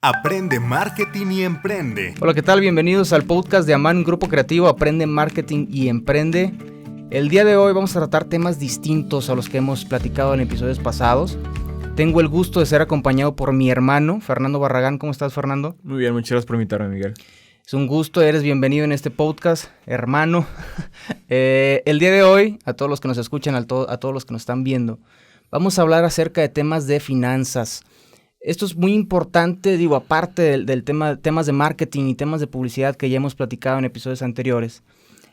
Aprende marketing y emprende. Hola, ¿qué tal? Bienvenidos al podcast de Aman Grupo Creativo Aprende Marketing y Emprende. El día de hoy vamos a tratar temas distintos a los que hemos platicado en episodios pasados. Tengo el gusto de ser acompañado por mi hermano, Fernando Barragán. ¿Cómo estás, Fernando? Muy bien, muchas gracias por invitarme, Miguel. Es un gusto, eres bienvenido en este podcast, hermano. El día de hoy, a todos los que nos escuchan, a todos los que nos están viendo, vamos a hablar acerca de temas de finanzas. Esto es muy importante, aparte del temas de marketing y temas de publicidad que ya hemos platicado en episodios anteriores.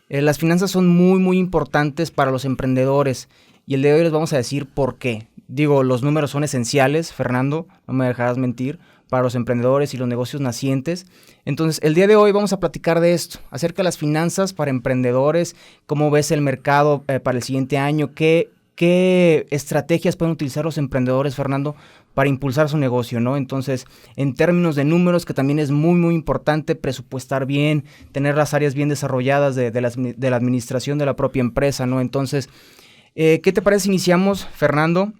Las finanzas son muy importantes para los emprendedores y el de hoy les vamos a decir por qué. Los números son esenciales, Fernando, no me dejarás mentir, para los emprendedores y los negocios nacientes. Entonces, el día de hoy vamos a platicar de esto, acerca de las finanzas para emprendedores, cómo ves el mercado para el siguiente año, qué estrategias pueden utilizar los emprendedores, Fernando, para impulsar su negocio, ¿no? Entonces, en términos de números, que también es muy importante presupuestar bien, tener las áreas bien desarrolladas de la administración de la propia empresa, ¿no? Entonces, ¿qué te parece si iniciamos, Fernando,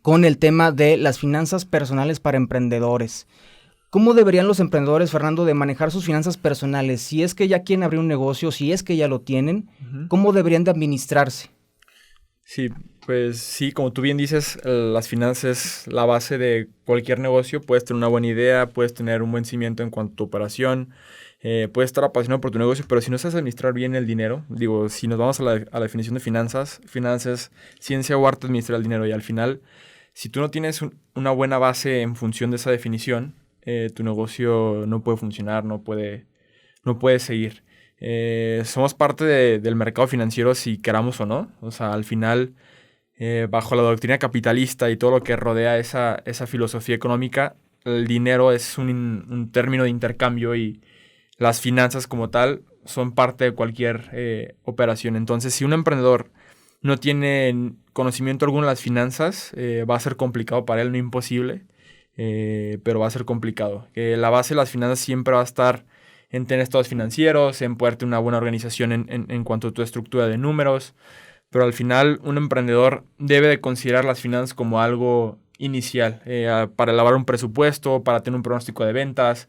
con el tema de las finanzas personales para emprendedores? ¿Cómo deberían los emprendedores, Fernando, de manejar sus finanzas personales? Si es que ya quieren abrir un negocio, si es que ya lo tienen, ¿cómo deberían de administrarse? Sí, pues sí, como tú bien dices, las finanzas es la base de cualquier negocio. Puedes tener una buena idea, puedes tener un buen cimiento en cuanto a tu operación, puedes estar apasionado por tu negocio, pero si no sabes administrar bien el dinero, si nos vamos a la definición de finanzas es ciencia o arte de administrar el dinero, y al final, si tú no tienes una buena base en función de esa definición, tu negocio no puede funcionar, no puede seguir. Somos parte del mercado financiero si queramos o no. O sea, al final, bajo la doctrina capitalista y todo lo que rodea esa filosofía económica, el dinero es un término de intercambio y las finanzas como tal son parte de cualquier operación. Entonces, si un emprendedor no tiene conocimiento alguno de las finanzas, va a ser complicado para él, no imposible, pero va a ser complicado. La base de las finanzas siempre va a estar en tener estados financieros, en poder tener una buena organización en cuanto a tu estructura de números, pero al final un emprendedor debe de considerar las finanzas como algo inicial, para elaborar un presupuesto, para tener un pronóstico de ventas.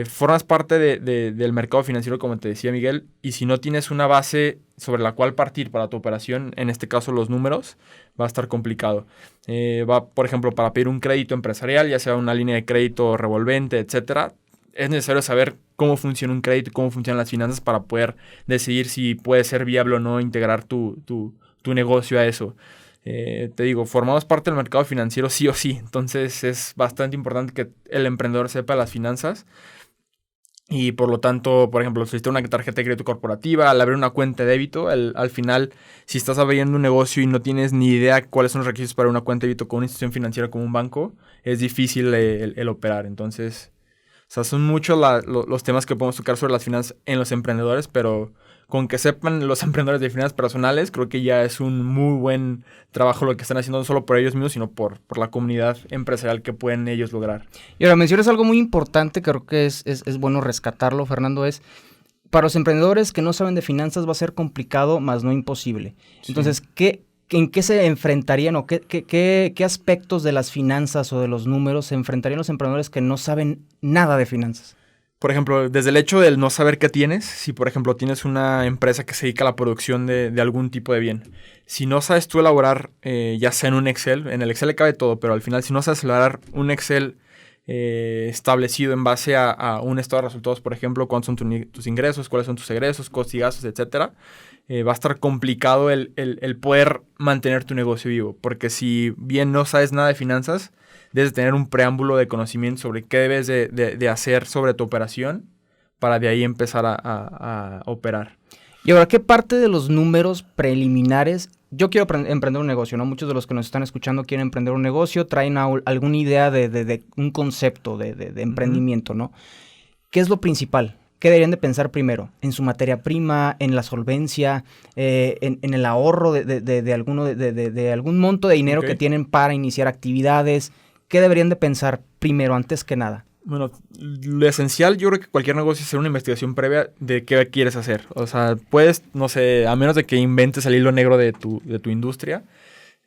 Formas parte del mercado financiero, como te decía Miguel, y si no tienes una base sobre la cual partir para tu operación, en este caso los números, va a estar complicado. Por ejemplo, para pedir un crédito empresarial, ya sea una línea de crédito revolvente, etcétera, es necesario saber cómo funciona un crédito y cómo funcionan las finanzas para poder decidir si puede ser viable o no integrar tu negocio a eso. Formamos parte del mercado financiero sí o sí, entonces es bastante importante que el emprendedor sepa las finanzas y por lo tanto, por ejemplo, si necesitas una tarjeta de crédito corporativa, al abrir una cuenta de débito, al final, si estás abriendo un negocio y no tienes ni idea cuáles son los requisitos para una cuenta de débito con una institución financiera como un banco, es difícil el operar. Entonces, o sea, son muchos los temas que podemos tocar sobre las finanzas en los emprendedores, pero con que sepan los emprendedores de finanzas personales, creo que ya es un muy buen trabajo lo que están haciendo, no solo por ellos mismos, sino por la comunidad empresarial que pueden ellos lograr. Y ahora mencionas algo muy importante, creo que es bueno rescatarlo, Fernando, es para los emprendedores que no saben de finanzas va a ser complicado, más no imposible. Sí. Entonces, ¿en qué se enfrentarían o qué aspectos de las finanzas o de los números se enfrentarían los emprendedores que no saben nada de finanzas? Por ejemplo, desde el hecho del no saber qué tienes, si por ejemplo tienes una empresa que se dedica a la producción de algún tipo de bien, si no sabes tú elaborar, ya sea en un Excel, en el Excel le cabe todo, pero al final si no sabes elaborar un Excel establecido en base a un estado de resultados, por ejemplo, cuántos son tus ingresos, cuáles son tus egresos, costos y gastos, etcétera, va a estar complicado el poder mantener tu negocio vivo, porque si bien no sabes nada de finanzas, debes tener un preámbulo de conocimiento sobre qué debes de hacer sobre tu operación para de ahí empezar a operar. Y ahora, ¿qué parte de los números preliminares? Yo quiero emprender un negocio, ¿no? Muchos de los que nos están escuchando quieren emprender un negocio, traen alguna idea de un concepto de emprendimiento, ¿no? ¿Qué es lo principal? ¿Qué deberían de pensar primero? ¿En su materia prima? ¿En la solvencia? ¿En el ahorro de algún monto de dinero que tienen para iniciar actividades? ¿Qué deberían de pensar primero, antes que nada? Bueno, lo esencial, yo creo que cualquier negocio es hacer una investigación previa de qué quieres hacer. O sea, puedes, no sé, a menos de que inventes el hilo negro de tu industria,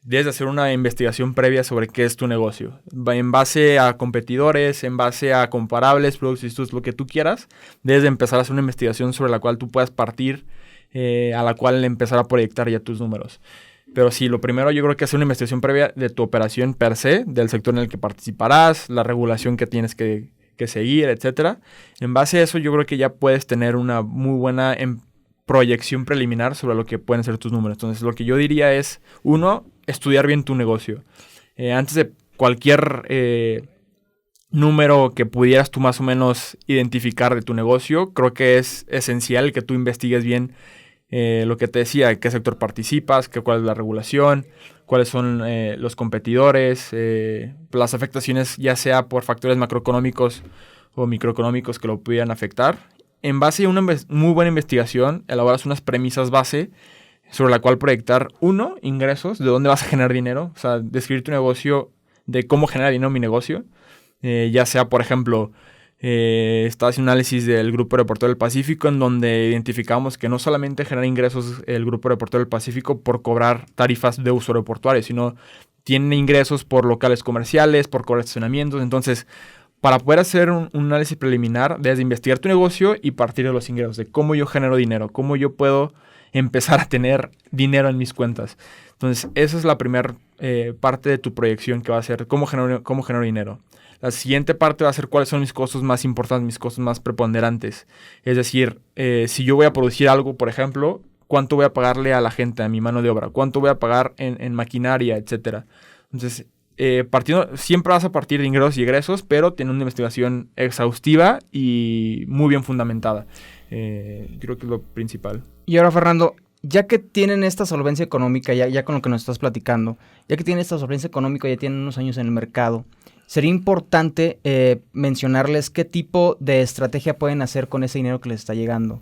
debes de hacer una investigación previa sobre qué es tu negocio. En base a competidores, en base a comparables, productos y servicios, lo que tú quieras, debes de empezar a hacer una investigación sobre la cual tú puedas partir, a la cual empezar a proyectar ya tus números. Pero sí, lo primero yo creo que es hacer una investigación previa de tu operación per se, del sector en el que participarás, la regulación que tienes que seguir, etcétera. En base a eso yo creo que ya puedes tener una muy buena proyección preliminar sobre lo que pueden ser tus números. Entonces lo que yo diría es, uno, estudiar bien tu negocio. Antes de cualquier número que pudieras tú más o menos identificar de tu negocio, creo que es esencial que tú investigues bien lo que te decía, qué sector participas, cuál es la regulación, cuáles son los competidores, las afectaciones ya sea por factores macroeconómicos o microeconómicos que lo pudieran afectar. En base a una muy buena investigación, elaboras unas premisas base sobre la cual proyectar, uno, ingresos, de dónde vas a generar dinero, o sea, describir tu negocio, de cómo generar dinero en mi negocio, ya sea, por ejemplo, estaba haciendo un análisis del Grupo Aeroportuario del Pacífico en donde identificamos que no solamente genera ingresos el Grupo Aeroportuario del Pacífico por cobrar tarifas de uso aeroportuario, sino tiene ingresos por locales comerciales, por cobrar estacionamientos. Entonces, para poder hacer un análisis preliminar, debes de investigar tu negocio y partir de los ingresos, de cómo yo genero dinero, cómo yo puedo empezar a tener dinero en mis cuentas. Entonces, esa es la primera parte de tu proyección que va a ser cómo genero dinero. La siguiente parte va a ser cuáles son mis costos más importantes, mis costos más preponderantes. Es decir, si yo voy a producir algo, por ejemplo, ¿cuánto voy a pagarle a la gente, a mi mano de obra? ¿Cuánto voy a pagar en maquinaria, etcétera? Entonces, siempre vas a partir de ingresos y egresos, pero tiene una investigación exhaustiva y muy bien fundamentada. Creo que es lo principal. Y ahora, Fernando, ya que tienen esta solvencia económica, ya con lo que nos estás platicando, ya que tienen esta solvencia económica, ya tienen unos años en el mercado, sería importante mencionarles qué tipo de estrategia pueden hacer con ese dinero que les está llegando.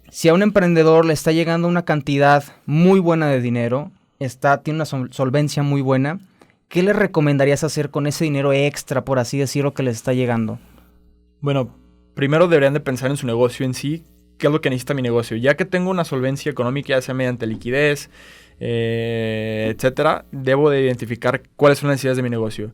Si a un emprendedor le está llegando una cantidad muy buena de dinero, tiene una solvencia muy buena, ¿qué le recomendarías hacer con ese dinero extra, por así decirlo, que les está llegando? Bueno, primero deberían de pensar en su negocio en sí. ¿Qué es lo que necesita mi negocio? Ya que tengo una solvencia económica, ya sea mediante liquidez, etcétera, debo de identificar cuáles son las necesidades de mi negocio.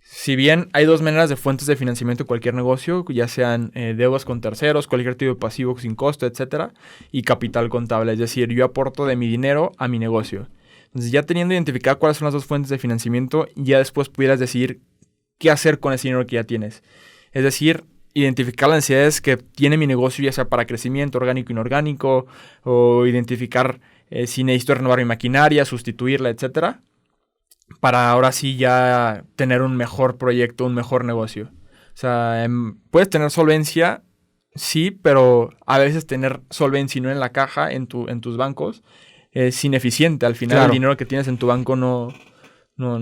Si bien hay dos maneras de fuentes de financiamiento de cualquier negocio, ya sean deudas con terceros, cualquier tipo de pasivo sin costo, etcétera, y capital contable, es decir, yo aporto de mi dinero a mi negocio. Entonces, ya teniendo identificado cuáles son las dos fuentes de financiamiento, ya después pudieras decidir qué hacer con ese dinero que ya tienes. Es decir, identificar las necesidades que tiene mi negocio, ya sea para crecimiento orgánico, inorgánico, o identificar si necesito renovar mi maquinaria, sustituirla, etcétera, para ahora sí ya tener un mejor proyecto, un mejor negocio. O sea, puedes tener solvencia, sí, pero a veces tener solvencia y no en la caja, en tus bancos, es ineficiente. Al final, claro, el dinero que tienes en tu banco no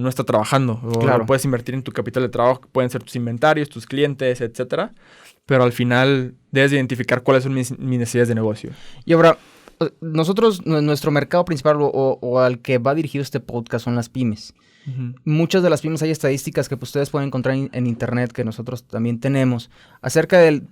está trabajando. O claro, lo puedes invertir en tu capital de trabajo, que pueden ser tus inventarios, tus clientes, etcétera. Pero al final debes identificar cuáles son mis necesidades de negocio. Y ahora, nosotros, nuestro mercado principal o al que va dirigido este podcast son las pymes. Uh-huh. Muchas de las pymes, hay estadísticas que ustedes pueden encontrar en internet, que nosotros también tenemos, acerca del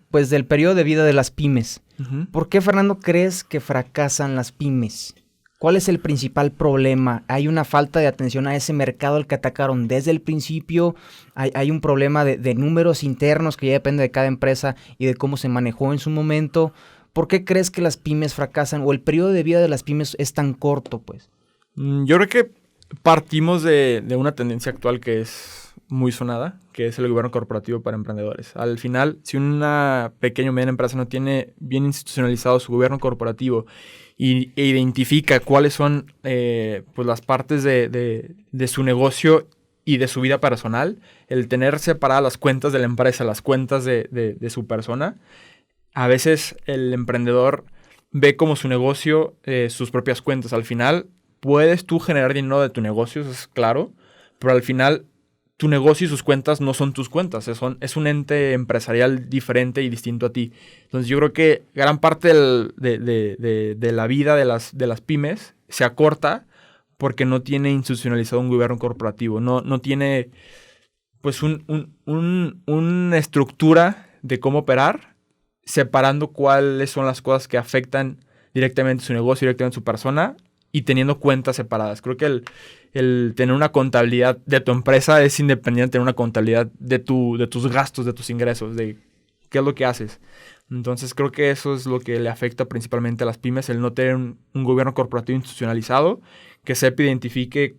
periodo de vida de las pymes. Uh-huh. ¿Por qué, Fernando, crees que fracasan las pymes? ¿Cuál es el principal problema? ¿Hay una falta de atención a ese mercado al que atacaron desde el principio? ¿Hay un problema de números internos que ya depende de cada empresa y de cómo se manejó en su momento? ¿Por qué crees que las pymes fracasan o el periodo de vida de las pymes es tan corto, pues? Yo creo que partimos de una tendencia actual que es muy sonada, que es el gobierno corporativo para emprendedores. Al final, si una pequeña o mediana empresa no tiene bien institucionalizado su gobierno corporativo e identifica cuáles son pues las partes de su negocio y de su vida personal, el tener separadas las cuentas de la empresa, las cuentas de su persona, a veces el emprendedor ve como su negocio sus propias cuentas. Al final, puedes tú generar dinero de tu negocio, eso es claro, pero al final tu negocio y sus cuentas no son tus cuentas, es un ente empresarial diferente y distinto a ti. Entonces yo creo que gran parte de la vida de las pymes se acorta porque no tiene institucionalizado un gobierno corporativo, no tiene pues una estructura de cómo operar, separando cuáles son las cosas que afectan directamente su negocio, directamente su persona, y teniendo cuentas separadas. Creo que el tener una contabilidad de tu empresa es independiente de tener una contabilidad de tus gastos, de tus ingresos, de qué es lo que haces. Entonces creo que eso es lo que le afecta principalmente a las pymes, el no tener un gobierno corporativo institucionalizado que sepa identifique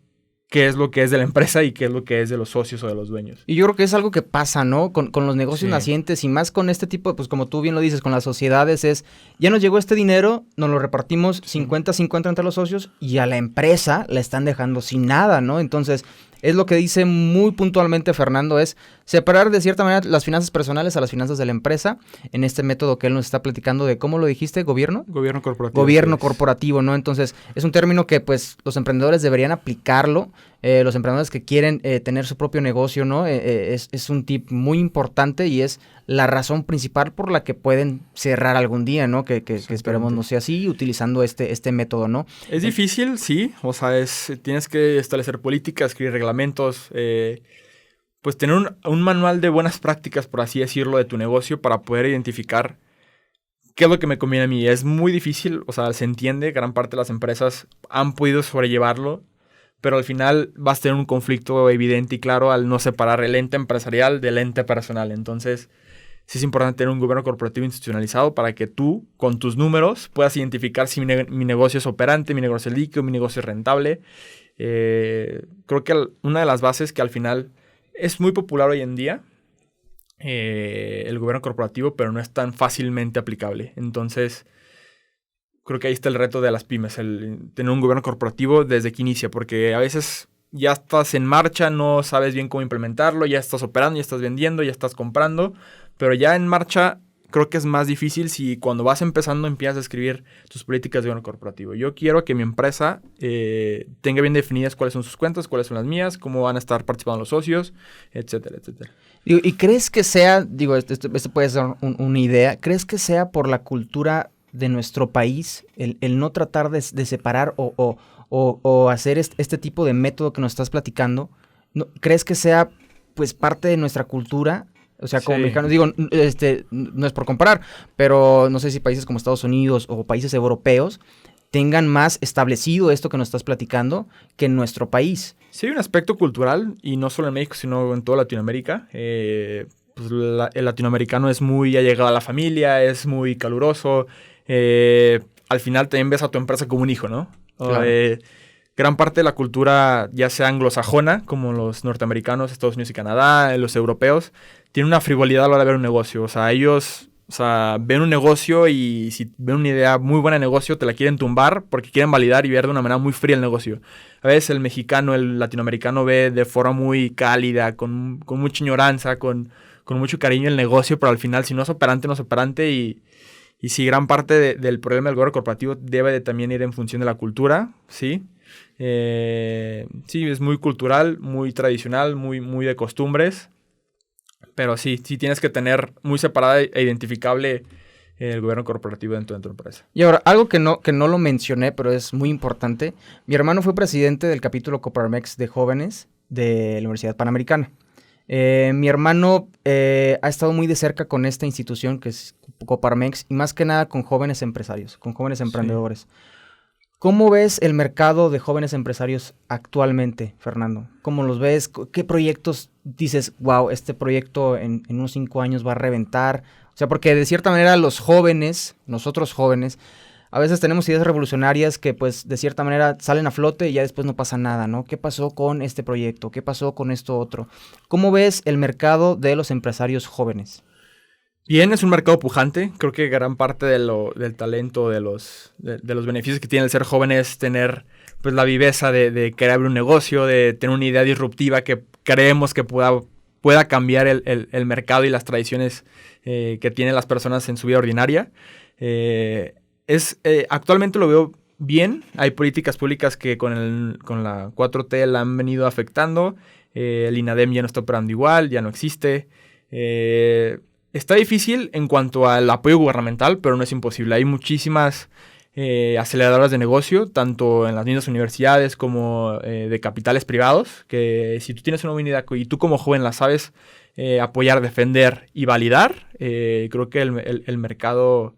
qué es lo que es de la empresa y qué es lo que es de los socios o de los dueños. Y yo creo que es algo que pasa, ¿no? Con los negocios Sí. nacientes y más con este tipo de, pues como tú bien lo dices, con las sociedades es, ya nos llegó este dinero, nos lo repartimos 50-50 entre los socios y a la empresa la están dejando sin nada, ¿no? Entonces, es lo que dice muy puntualmente Fernando, es separar de cierta manera las finanzas personales a las finanzas de la empresa en este método que él nos está platicando de, ¿cómo lo dijiste? ¿Gobierno? Gobierno corporativo. Gobierno corporativo, ¿no? Entonces, es un término que, pues, los emprendedores deberían aplicarlo. Los emprendedores que quieren tener su propio negocio, ¿no? Es un tip muy importante y es la razón principal por la que pueden cerrar algún día, ¿no? Que esperemos no sea así, utilizando este método, ¿no? Es difícil, sí. O sea, tienes que establecer políticas, escribir reglamentos, pues tener un manual de buenas prácticas, por así decirlo, de tu negocio para poder identificar qué es lo que me conviene a mí. Es muy difícil, o sea, se entiende, gran parte de las empresas han podido sobrellevarlo, pero al final vas a tener un conflicto evidente y claro al no separar el ente empresarial del ente personal. Entonces, sí es importante tener un gobierno corporativo institucionalizado para que tú, con tus números, puedas identificar si mi negocio es operante, mi negocio es líquido, mi negocio es rentable. Creo que una de las bases que al final es muy popular hoy en día, el gobierno corporativo, pero no es tan fácilmente aplicable. Entonces, creo que ahí está el reto de las pymes, el tener un gobierno corporativo desde que inicia, porque a veces ya estás en marcha, no sabes bien cómo implementarlo, ya estás operando, ya estás vendiendo, ya estás comprando, pero ya en marcha creo que es más difícil si cuando vas empezando empiezas a escribir tus políticas de gobierno corporativo. Yo quiero que mi empresa tenga bien definidas cuáles son sus cuentas, cuáles son las mías, cómo van a estar participando los socios, etcétera, etcétera. ¿Y crees que sea, digo, esto puede ser una idea, crees que sea por la cultura de nuestro país, el no tratar de separar o hacer este tipo de método que nos estás platicando? ¿Crees que sea pues parte de nuestra cultura? O sea, como mexicanos, digo, no es por comparar, pero no sé si países como Estados Unidos o países europeos tengan más establecido esto que nos estás platicando que en nuestro país. Sí hay un aspecto cultural, y no solo en México, sino en toda Latinoamérica. Pues el latinoamericano es muy allegado a la familia, es muy caluroso. Al final también ves a tu empresa como un hijo, ¿no? Claro. Gran parte de la cultura, ya sea anglosajona, como los norteamericanos, Estados Unidos y Canadá, los europeos, tienen una frivolidad a la hora de ver un negocio. O sea, ellos ven un negocio y si ven una idea muy buena de negocio, te la quieren tumbar porque quieren validar y ver de una manera muy fría el negocio. A veces el mexicano, el latinoamericano ve de forma muy cálida, con mucha ignorancia, con mucho cariño el negocio, pero al final si no es operante, no es operante y sí, gran parte del problema del gobierno corporativo debe de también ir en función de la cultura, ¿sí? Sí, es muy cultural, muy tradicional, muy de costumbres, pero sí tienes que tener muy separada e identificable el gobierno corporativo dentro de tu empresa. Y ahora, algo que no lo mencioné, pero es muy importante, mi hermano fue presidente del capítulo Coparmex de jóvenes de la Universidad Panamericana. Mi hermano ha estado muy de cerca con esta institución que es Coparmex y más que nada con jóvenes empresarios, con jóvenes emprendedores. Sí. ¿Cómo ves el mercado de jóvenes empresarios actualmente, Fernando? ¿Cómo los ves? ¿Qué proyectos dices, wow, este proyecto en unos 5 años va a reventar? O sea, porque de cierta manera los jóvenes, nosotros jóvenes, a veces tenemos ideas revolucionarias que pues de cierta manera salen a flote y ya después no pasa nada, ¿no? ¿Qué pasó con este proyecto? ¿Qué pasó con esto otro? ¿Cómo ves el mercado de los empresarios jóvenes? Bien, es un mercado pujante. Creo que gran parte del talento, de los beneficios que tiene el ser joven es tener pues, la viveza de querer abrir un negocio, de tener una idea disruptiva que creemos que pueda cambiar el mercado y las tradiciones que tienen las personas en su vida ordinaria. Actualmente lo veo bien. Hay políticas públicas que con la 4T la han venido afectando. El INADEM ya no está operando igual, ya no existe. Está difícil en cuanto al apoyo gubernamental, pero no es imposible. Hay muchísimas aceleradoras de negocio, tanto en las mismas universidades como de capitales privados, que si tú tienes una buena idea y tú como joven la sabes apoyar, defender y validar, creo que el mercado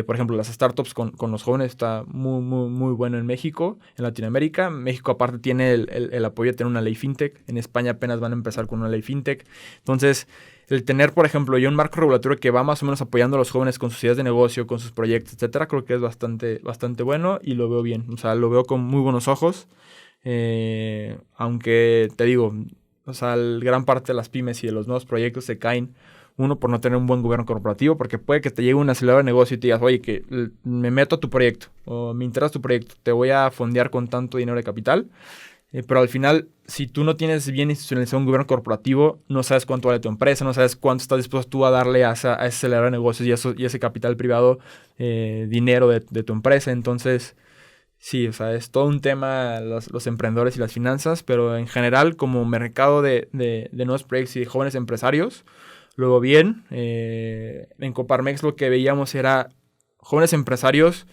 por ejemplo, las startups con los jóvenes está muy, muy, muy bueno en México, en Latinoamérica. México aparte tiene el apoyo de tener una ley fintech. En España apenas van a empezar con una ley fintech. Entonces, el tener, por ejemplo, ya un marco regulatorio que va más o menos apoyando a los jóvenes con sus ideas de negocio, con sus proyectos, etcétera, creo que es bastante, bastante bueno y lo veo bien. O sea, lo veo con muy buenos ojos. Aunque te digo, o sea, gran parte de las pymes y de los nuevos proyectos se caen. Uno, por no tener un buen gobierno corporativo, porque puede que te llegue un acelerador de negocio y te digas, oye, que me meto a tu proyecto o me interesa tu proyecto, te voy a fondear con tanto dinero de capital. Pero al final, si tú no tienes bien institucionalizado un gobierno corporativo, no sabes cuánto vale tu empresa, no sabes cuánto estás dispuesto tú a darle a ese acelerador de negocios y ese capital privado, dinero de tu empresa. Entonces, sí, o sea, es todo un tema los emprendedores y las finanzas, pero en general, como mercado de nuevos proyectos y de jóvenes empresarios, luego bien, en Coparmex lo que veíamos era jóvenes empresarios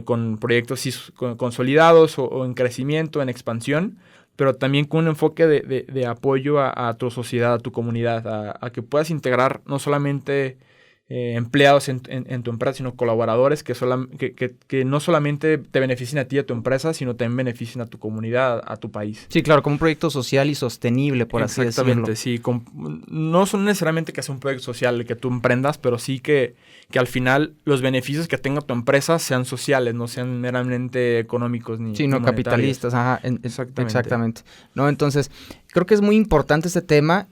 con proyectos sí, consolidados o en crecimiento, en expansión, pero también con un enfoque de apoyo a tu sociedad, a tu comunidad, a que puedas integrar no solamente empleados en tu empresa, sino colaboradores que no solamente te beneficien a ti y a tu empresa, sino también beneficien a tu comunidad, a tu país. Sí, claro, como un proyecto social y sostenible, por así decirlo. Exactamente, sí. No son necesariamente que sea un proyecto social que tú emprendas, pero sí que al final los beneficios que tenga tu empresa sean sociales, no sean meramente económicos ni sí, no capitalistas. Ajá, exactamente. No, entonces, creo que es muy importante este tema.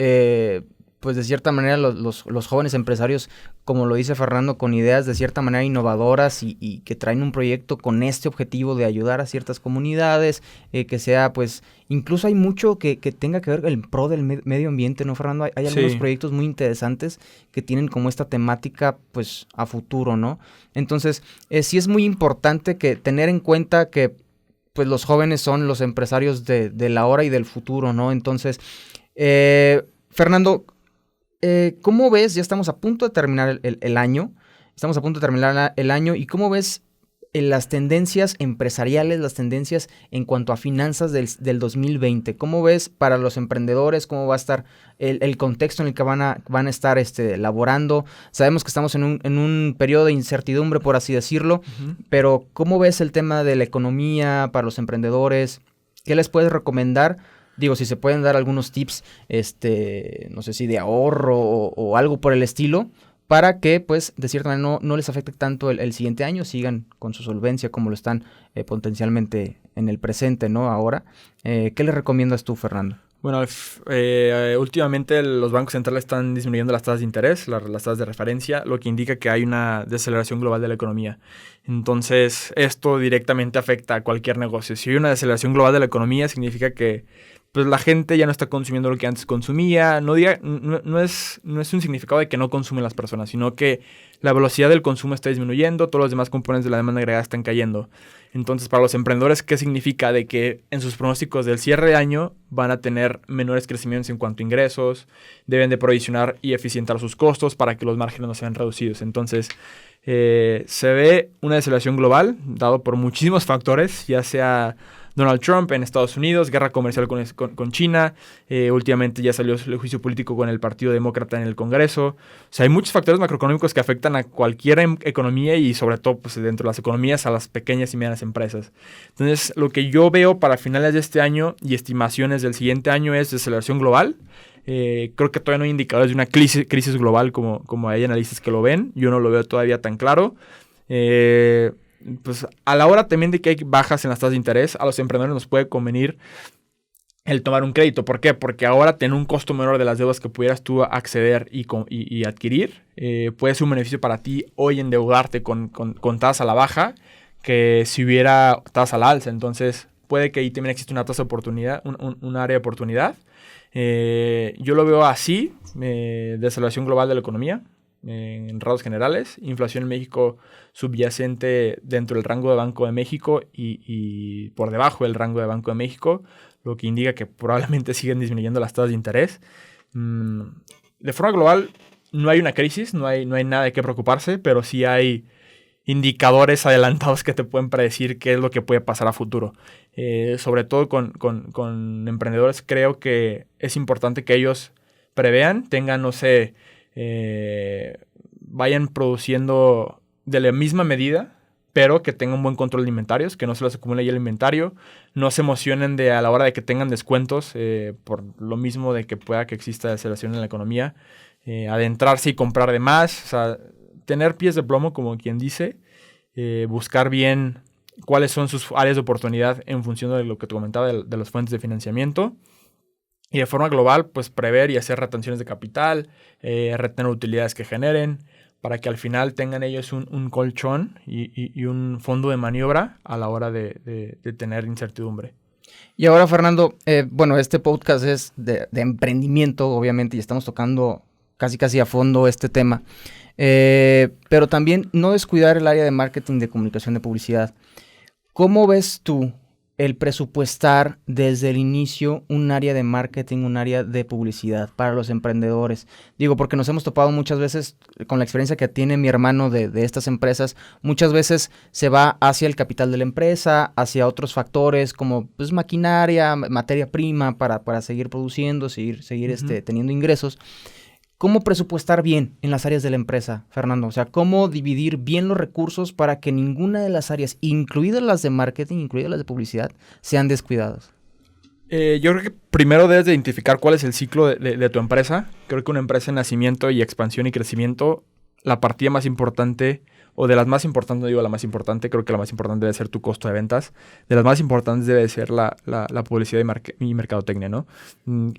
Pues de cierta manera los jóvenes empresarios, como lo dice Fernando, con ideas de cierta manera innovadoras y que traen un proyecto con este objetivo de ayudar a ciertas comunidades, que sea pues, incluso hay mucho que tenga que ver el pro del medio ambiente, ¿no, Fernando? Hay algunos proyectos muy interesantes que tienen como esta temática pues a futuro, ¿no? Entonces, sí es muy importante que tener en cuenta que pues los jóvenes son los empresarios de la hora y del futuro, ¿no? Entonces, Fernando, ¿cómo ves? Ya estamos a punto de terminar el año. Estamos a punto de terminar el año. ¿Y cómo ves las tendencias empresariales, las tendencias en cuanto a finanzas del 2020? ¿Cómo ves para los emprendedores? ¿Cómo va a estar el contexto en el que van a estar laborando? Sabemos que estamos en un periodo de incertidumbre, por así decirlo. Uh-huh. Pero ¿cómo ves el tema de la economía para los emprendedores? ¿Qué les puedes recomendar? Digo, si se pueden dar algunos tips, no sé si de ahorro o algo por el estilo, para que, pues, de cierta manera no les afecte tanto el siguiente año, sigan con su solvencia como lo están potencialmente en el presente, ¿no? Ahora, ¿qué le recomiendas tú, Fernando? Bueno, últimamente los bancos centrales están disminuyendo las tasas de interés, las tasas de referencia, lo que indica que hay una desaceleración global de la economía. Entonces, esto directamente afecta a cualquier negocio. Si hay una desaceleración global de la economía, significa que pues la gente ya no está consumiendo lo que antes consumía. No es un significado de que no consumen las personas, sino que la velocidad del consumo está disminuyendo, todos los demás componentes de la demanda agregada están cayendo. Entonces, para los emprendedores, ¿qué significa? De que en sus pronósticos del cierre de año van a tener menores crecimientos en cuanto a ingresos, deben de provisionar y eficientar sus costos para que los márgenes no sean reducidos. Entonces, se ve una desaceleración global, dado por muchísimos factores, ya sea Donald Trump en Estados Unidos, guerra comercial con China, últimamente ya salió el juicio político con el Partido Demócrata en el Congreso. O sea, hay muchos factores macroeconómicos que afectan a cualquier economía y sobre todo pues, dentro de las economías a las pequeñas y medianas empresas. Entonces, lo que yo veo para finales de este año y estimaciones del siguiente año es desaceleración global. Creo que todavía no hay indicadores de una crisis global como hay analistas que lo ven. Yo no lo veo todavía tan claro. Pues a la hora también de que hay bajas en las tasas de interés, a los emprendedores nos puede convenir el tomar un crédito. ¿Por qué? Porque ahora tener un costo menor de las deudas que pudieras tú acceder y adquirir puede ser un beneficio para ti hoy endeudarte con tasa a la baja que si hubiera tasa a la alza. Entonces puede que ahí también existe una tasa de oportunidad, un área de oportunidad. Yo lo veo así, desaceleración global de la economía. En rasgos generales, inflación en México subyacente dentro del rango de Banco de México y por debajo del rango de Banco de México, lo que indica que probablemente siguen disminuyendo las tasas de interés. De forma global, no hay una crisis, no hay nada de qué preocuparse, pero sí hay indicadores adelantados que te pueden predecir qué es lo que puede pasar a futuro. Sobre todo con emprendedores, creo que es importante que ellos prevean, tengan, no sé, vayan produciendo de la misma medida, pero que tengan un buen control de inventarios, que no se les acumule ya el inventario, no se emocionen a la hora de que tengan descuentos, por lo mismo de que pueda que exista deceleración en la economía, adentrarse y comprar de más, o sea, tener pies de plomo, como quien dice, buscar bien cuáles son sus áreas de oportunidad en función de lo que te comentaba de las fuentes de financiamiento. Y de forma global, pues prever y hacer retenciones de capital, retener utilidades que generen, para que al final tengan ellos un colchón y un fondo de maniobra a la hora de tener incertidumbre. Y ahora, Fernando, bueno, este podcast es de emprendimiento, obviamente, y estamos tocando casi a fondo este tema. Pero también no descuidar el área de marketing, de comunicación, de publicidad. ¿Cómo ves tú el presupuestar desde el inicio un área de marketing, un área de publicidad para los emprendedores? Digo, porque nos hemos topado muchas veces con la experiencia que tiene mi hermano de estas empresas. Muchas veces se va hacia el capital de la empresa, hacia otros factores como pues, maquinaria, materia prima para seguir produciendo, seguir teniendo ingresos. ¿Cómo presupuestar bien en las áreas de la empresa, Fernando? O sea, ¿cómo dividir bien los recursos para que ninguna de las áreas, incluidas las de marketing, incluidas las de publicidad, sean descuidadas? Yo creo que primero debes de identificar cuál es el ciclo de tu empresa. Creo que una empresa en nacimiento y expansión y crecimiento, la partida más importante, o de las más importantes, no digo la más importante, creo que la más importante debe ser tu costo de ventas. De las más importantes debe ser la publicidad y mercadotecnia, ¿no?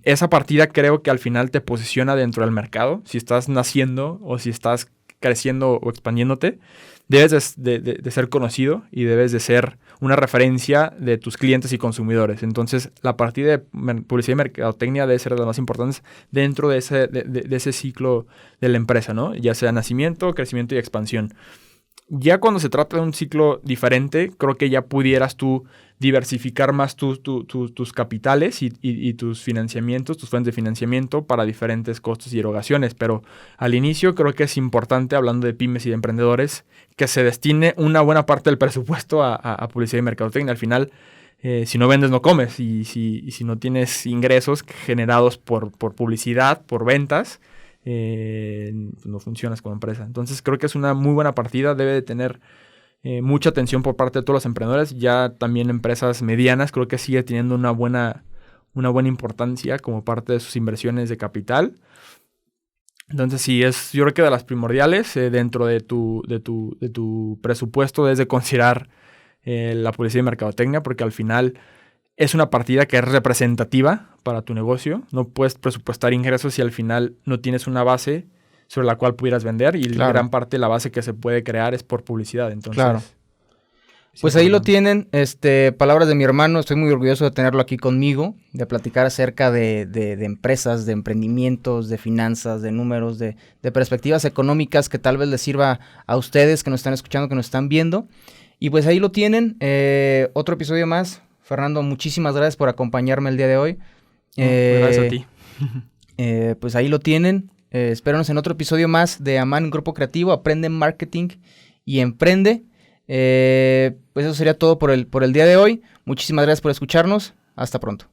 Esa partida creo que al final te posiciona dentro del mercado. Si estás naciendo o si estás creciendo o expandiéndote, debes de ser conocido y debes de ser una referencia de tus clientes y consumidores. Entonces, la partida de publicidad y mercadotecnia debe ser de las más importantes dentro de ese ciclo de la empresa, ¿no? Ya sea nacimiento, crecimiento y expansión. Ya cuando se trata de un ciclo diferente, creo que ya pudieras tú diversificar más tus capitales y tus financiamientos, tus fuentes de financiamiento para diferentes costos y erogaciones. Pero al inicio creo que es importante, hablando de pymes y de emprendedores, que se destine una buena parte del presupuesto a publicidad y mercadotecnia. Al final, si no vendes, no comes. Y si no tienes ingresos generados por publicidad, por ventas, no funcionas como empresa. Entonces creo que es una muy buena partida. Debe de tener mucha atención por parte de todos los emprendedores. Ya también empresas medianas creo que sigue teniendo una buena importancia como parte de sus inversiones de capital. Entonces sí, yo creo que de las primordiales dentro de tu presupuesto debes de considerar la publicidad y mercadotecnia, porque al final es una partida que es representativa para tu negocio. No puedes presupuestar ingresos si al final no tienes una base sobre la cual pudieras vender, y claro, gran parte de la base que se puede crear es por publicidad. Entonces, claro. Pues ahí lo tienen, palabras de mi hermano. Estoy muy orgulloso de tenerlo aquí conmigo, de platicar acerca de empresas, de emprendimientos, de finanzas, de números, de perspectivas económicas que tal vez les sirva a ustedes que nos están escuchando, que nos están viendo. Y pues ahí lo tienen, otro episodio más. Fernando, muchísimas gracias por acompañarme el día de hoy. Gracias a ti. Pues ahí lo tienen. Espéranos en otro episodio más de Aman Grupo Creativo. Aprende marketing y emprende. Pues eso sería todo por el día de hoy. Muchísimas gracias por escucharnos. Hasta pronto.